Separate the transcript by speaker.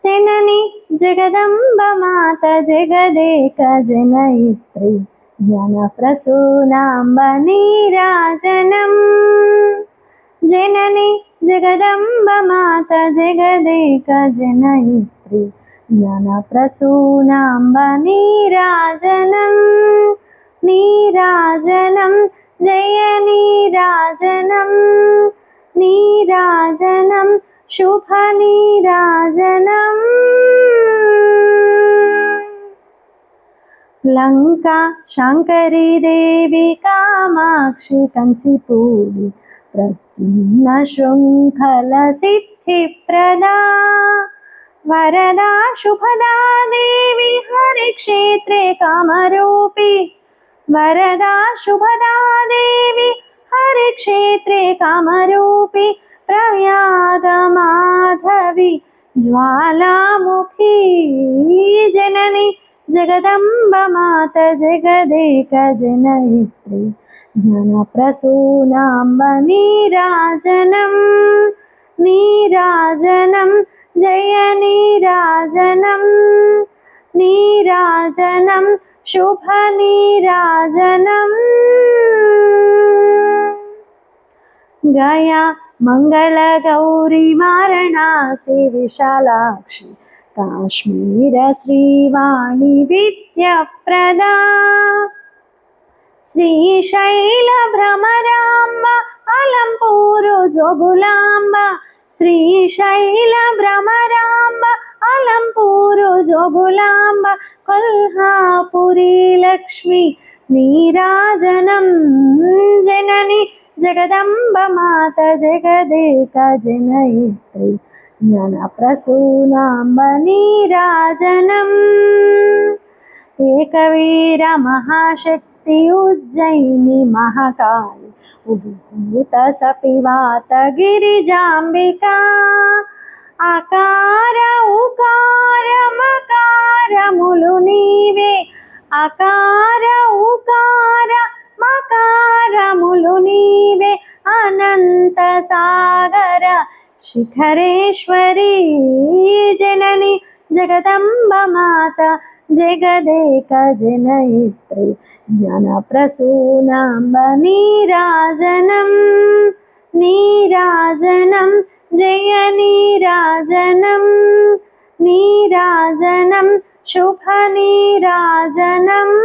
Speaker 1: जननी जगदम्ब माता जगदेक जनयित्री ज्ञानप्रसूनाम्ब नीराजनम् जननी जगदम्ब माता जगदेक जनयित्री ज्ञानप्रसूनाम्ब नीराजनम् नीराजनं जय नीराजनं नीराजनं शुभ नीराजनम् लंका शंकरी देवी कामाक्षि कंचिपूरी प्रद्युम्न शृंखल सिद्धिप्रदा वरदा शुभदा देवी हरिक्षेत्रे कामरूपी वरदा शुभदा देवी हरिक्षेत्रे कामरूपी प्रयाग माधवी ज्वालामुखी जननी जगदम्ब माता जगदेक जनयित्री ज्ञानप्रसूनाम्ब नीराजनं नीराजनं जय नीराजनं नीराजनं शुभ नीराजनम् गया मंगल गौरी वाराणसी विशालाक्षी काश्मीर श्रीवाणी विद्याप्रदा श्रीशैल भ्रमराम्ब अलंपूरु जोगुलाम्ब श्रीशैल भ्रमराम्ब अलंपूरु जोगुलाम्ब कोल्हापुरी लक्ष्मी नीराजनं जननी जगदम्ब माता जगदेक जनयित्री ज्ञानप्रसूनाम्ब नीराजनम् एकवीर महाशक्ति उज्जयिनी महाकाली उद्भूत सपिवात गिरिजाम्बिका आकार उकार मकार मुलु नीवे आकार उकार मकार मुलु नीवे अनंत सागर शिखरेश्वरी जननी जगदम्ब माता जगदेक जनयित्री ज्ञानप्रसूनाम्ब नीराजनं नीराजनं जय नीराजनं नीराजनं शुभ नीराजनम्